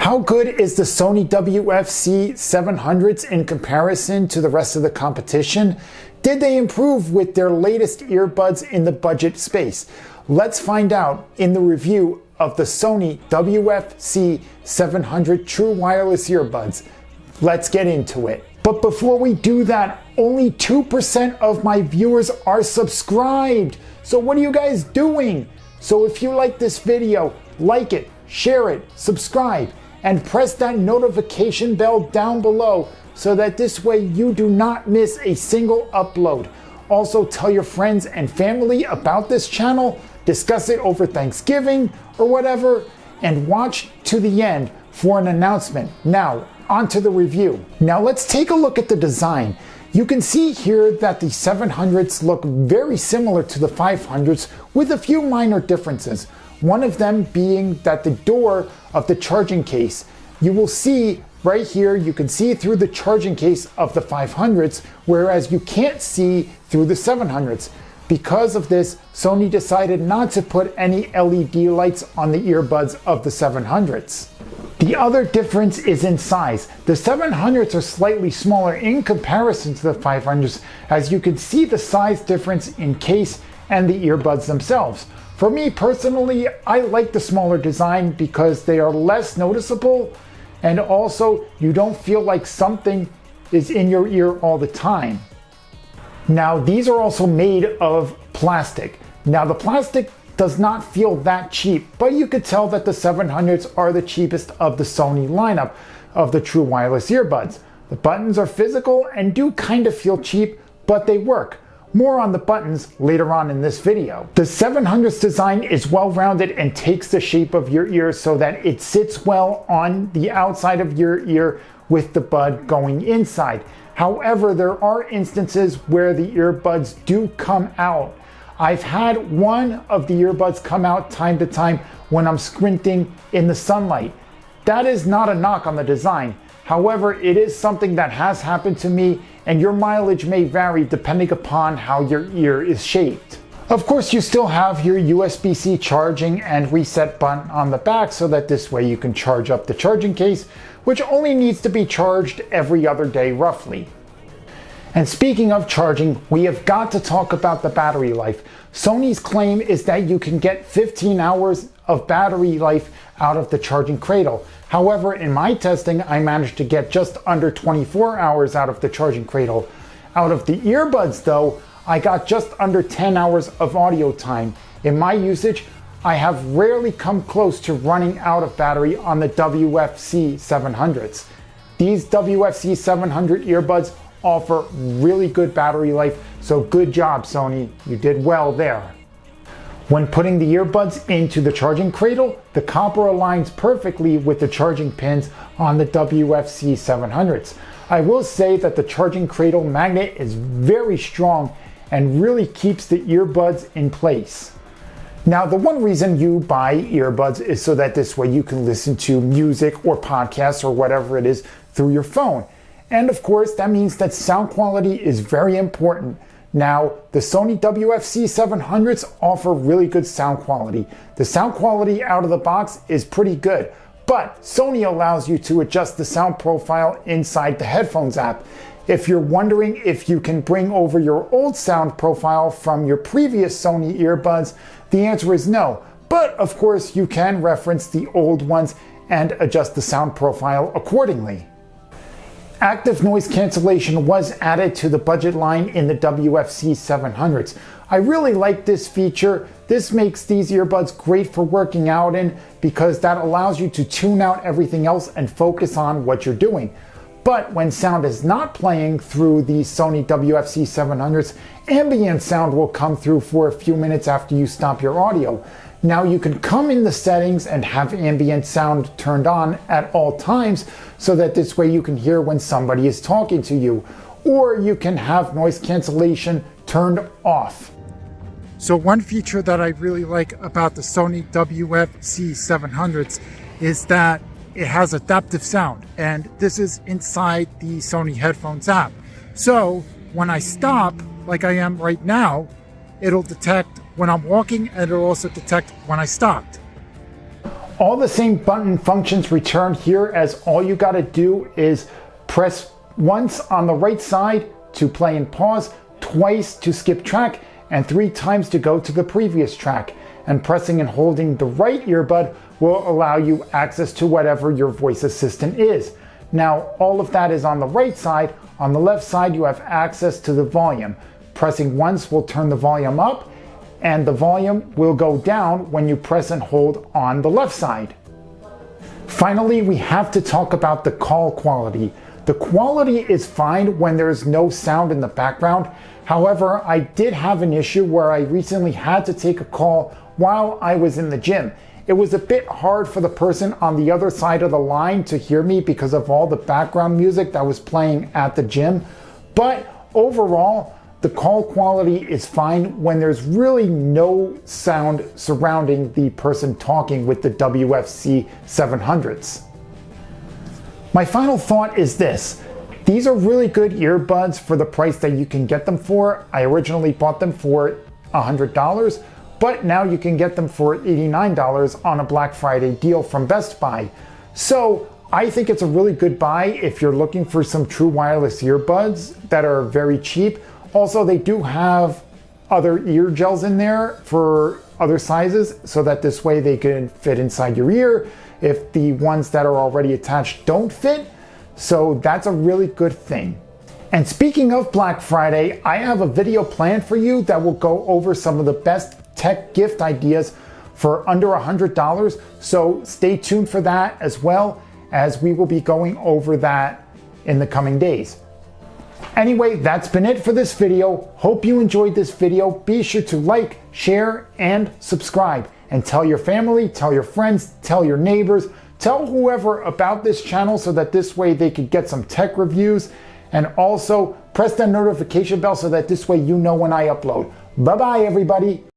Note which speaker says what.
Speaker 1: How good is the Sony WFC-700s in comparison to the rest of the competition? Did they improve with their latest earbuds in the budget space? Let's find out in the review of the Sony WFC-700 True Wireless Earbuds. Let's get into it. But before we do that, only 2% of my viewers are subscribed. So what are you guys doing? So if you like this video, like it, share it, subscribe, and press that notification bell down below so that this way you do not miss a single upload. Also, tell your friends and family about this channel, discuss it over Thanksgiving or whatever, and watch to the end for an announcement. Now, onto the review. Now let's take a look at the design. You can see here that the 700s look very similar to the 500s with a few minor differences. One of them being that the door of the charging case, you will see right here, you can see through the charging case of the 500s, whereas you can't see through the 700s. Because of this, Sony decided not to put any LED lights on the earbuds of the 700s. The other difference is in size. The 700s are slightly smaller in comparison to the 500s, as you can see the size difference in case and the earbuds themselves. For me personally, I like the smaller design because they are less noticeable, and also you don't feel like something is in your ear all the time. Now these are also made of plastic. Now the plastic does not feel that cheap, but you could tell that the 700s are the cheapest of the Sony lineup of the true wireless earbuds. The buttons are physical and do kind of feel cheap, but they work. More on the buttons later on in this video. The 700's design is well-rounded and takes the shape of your ear so that it sits well on the outside of your ear with the bud going inside. However, there are instances where the earbuds do come out. I've had one of the earbuds come out time to time when I'm squinting in the sunlight. That is not a knock on the design. However, it is something that has happened to me, and your mileage may vary depending upon how your ear is shaped. Of course, you still have your USB-C charging and reset button on the back so that this way you can charge up the charging case, which only needs to be charged every other day roughly. And speaking of charging, we have got to talk about the battery life. Sony's claim is that you can get 15 hours of battery life out of the charging cradle. However, in my testing, I managed to get just under 24 hours out of the charging cradle. Out of the earbuds though, I got just under 10 hours of audio time. In my usage, I have rarely come close to running out of battery on the WFC-700s. These WFC-700 earbuds offer really good battery life, so good job Sony, you did well there. When putting the earbuds into the charging cradle, the copper aligns perfectly with the charging pins on the WFC-700s. I will say that the charging cradle magnet is very strong and really keeps the earbuds in place. Now, the one reason you buy earbuds is so that this way you can listen to music or podcasts or whatever it is through your phone. And of course, that means that sound quality is very important. Now, the Sony WFC-700s offer really good sound quality. The sound quality out of the box is pretty good, but Sony allows you to adjust the sound profile inside the headphones app. If you're wondering if you can bring over your old sound profile from your previous Sony earbuds, the answer is no. But of course, you can reference the old ones and adjust the sound profile accordingly. Active noise cancellation was added to the budget line in the WFC-700s. I really like this feature. This makes these earbuds great for working out in because that allows you to tune out everything else and focus on what you're doing. But when sound is not playing through the Sony WFC-700s, ambient sound will come through for a few minutes after you stop your audio. Now you can come in the settings and have ambient sound turned on at all times so that this way you can hear when somebody is talking to you, or you can have noise cancellation turned off. So one feature that I really like about the Sony WFC-700s is that it has adaptive sound, and this is inside the Sony headphones app. So when I stop, like I am right now, it'll detect when I'm walking and it'll also detect when I stopped. All the same button functions return here, as all you got to do is press once on the right side to play and pause, twice to skip track, and 3 times to go to the previous track. And pressing and holding the right earbud will allow you access to whatever your voice assistant is. Now, all of that is on the right side. On the left side, you have access to the volume. Pressing once will turn the volume up, and the volume will go down when you press and hold on the left side. Finally, we have to talk about the call quality. The quality is fine when there's no sound in the background. However, I did have an issue where I recently had to take a call while I was in the gym. It was a bit hard for the person on the other side of the line to hear me because of all the background music that was playing at the gym. But overall, the call quality is fine when there's really no sound surrounding the person talking with the WFC-700s. My final thought is this. These are really good earbuds for the price that you can get them for. I originally bought them for $100, but now you can get them for $89 on a Black Friday deal from Best Buy. So I think it's a really good buy if you're looking for some true wireless earbuds that are very cheap. Also, they do have other ear gels in there for other sizes, so that this way they can fit inside your ear if the ones that are already attached don't fit. So that's a really good thing. And speaking of Black Friday, I have a video planned for you that will go over some of the best tech gift ideas for under $100. So stay tuned for that, as well as we will be going over that in the coming days. Anyway, that's been it for this video. Hope you enjoyed this video. Be sure to like, share, and subscribe. And tell your family, tell your friends, tell your neighbors, tell whoever about this channel so that this way they could get some tech reviews. And also press that notification bell so that this way you know when I upload. Bye-bye, everybody.